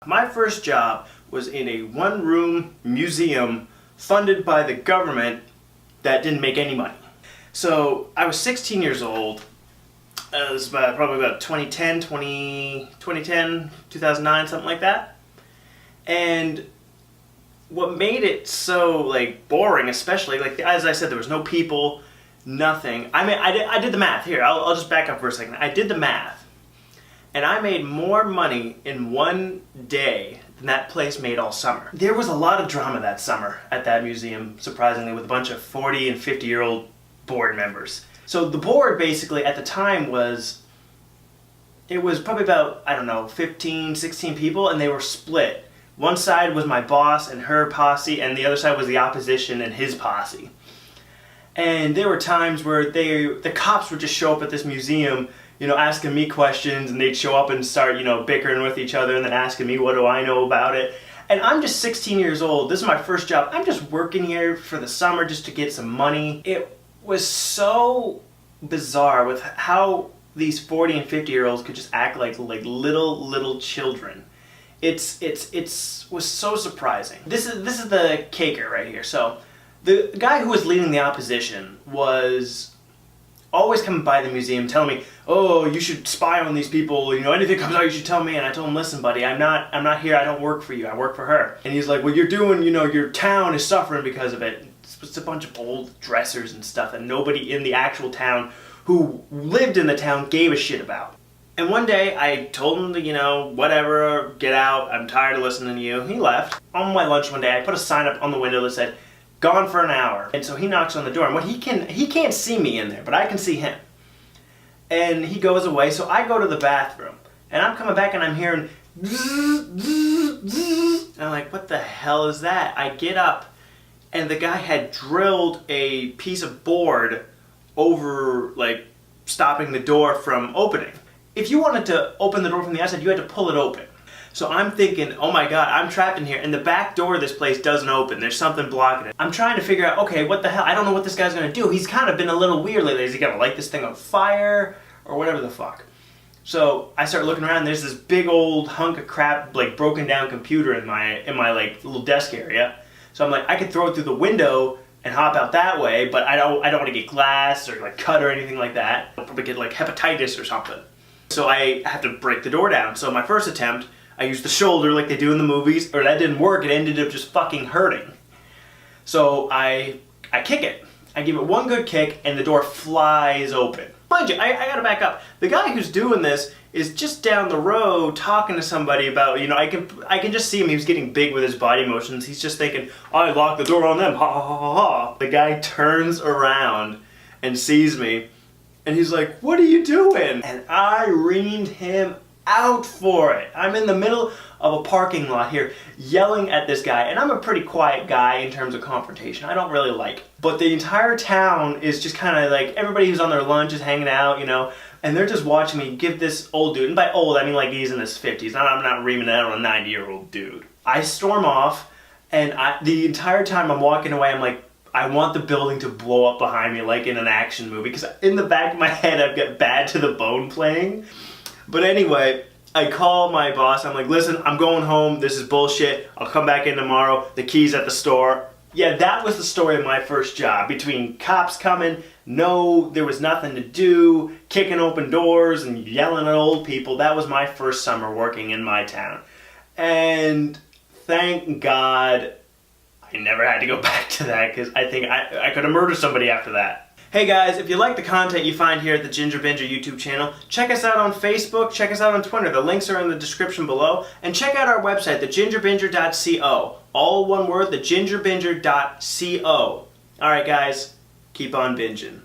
My first job was in a one-room museum funded by the government that didn't make any money. So I was 16 years old. It was probably about 2010, 2009, something like that. And what made it so boring, especially as I said, there was no people, nothing. I mean, I did the math here. I'll just back up for a second. I did the math, and I made more money in one day than that place made all summer. There was a lot of drama that summer at that museum, surprisingly, with a bunch of 40 and 50-year-old board members. So the board basically at the time was probably about, I don't know, 15, 16 people, and they were split. One side was my boss and her posse, and the other side was the opposition and his posse. And there were times where the cops would just show up at this museum, asking me questions, and they'd show up and start, bickering with each other and then asking me what do I know about it. And I'm just 16 years old. This is my first job. I'm just working here for the summer just to get some money. It was so bizarre with how these 40 and 50-year-olds could just act like little children. It was so surprising. This is the caker right here. So the guy who was leading the opposition was always coming by the museum telling me, oh, you should spy on these people, anything comes out you should tell me. And I told him, listen buddy, I'm not here, I don't work for you, I work for her. And he's like, well, you're doing, your town is suffering because of it. It's a bunch of old dressers and stuff that nobody in the actual town who lived in the town gave a shit about. And one day I told him to, whatever, get out, I'm tired of listening to you. He left. On my lunch one day I put a sign up on the window that said, gone for an hour. And so he knocks on the door, and he can't see me in there, but I can see him. And he goes away, so I go to the bathroom, and I'm coming back and I'm hearing zzz, zzz, zzz. And I'm like, what the hell is that? I get up, and the guy had drilled a piece of board over, stopping the door from opening. If you wanted to open the door from the outside, you had to pull it open. So I'm thinking, oh my god, I'm trapped in here, and the back door of this place doesn't open. There's something blocking it. I'm trying to figure out, okay, what the hell? I don't know what this guy's gonna do. He's kind of been a little weird lately. Is he gonna light this thing on fire? Or whatever the fuck. So I start looking around, there's this big old hunk of crap, broken down computer in my little desk area. So I'm like, I could throw it through the window and hop out that way, but I don't want to get glass or cut or anything like that. I'll probably get hepatitis or something. So I have to break the door down. So my first attempt, I used the shoulder like they do in the movies, or that didn't work, it ended up just fucking hurting. So I kick it. I give it one good kick and the door flies open. Mind you, I gotta back up. The guy who's doing this is just down the road talking to somebody about, I can just see him, he was getting big with his body motions. He's just thinking, I locked the door on them, ha ha ha ha. The guy turns around and sees me, and he's like, what are you doing? And I reamed him out for it. I'm in the middle of a parking lot here yelling at this guy, and I'm a pretty quiet guy in terms of confrontation. I don't really like it. But the entire town is just kind of everybody who's on their lunch is hanging out, and they're just watching me give this old dude, and by old I mean he's in his 50s, I'm not reaming out on a 90-year-old dude. I storm off, and the entire time I'm walking away I'm like, I want the building to blow up behind me like in an action movie, because in the back of my head I've got Bad to the Bone playing. But anyway, I call my boss, I'm like, listen, I'm going home, this is bullshit, I'll come back in tomorrow, the key's at the store. Yeah, that was the story of my first job. Between cops coming, there was nothing to do, kicking open doors and yelling at old people, that was my first summer working in my town. And thank God I never had to go back to that, because I think I could have murdered somebody after that. Hey guys, if you like the content you find here at the Ginger Binger YouTube channel, check us out on Facebook, check us out on Twitter, the links are in the description below, and check out our website, thegingerbinger.co. All one word, thegingerbinger.co. Alright guys, keep on binging.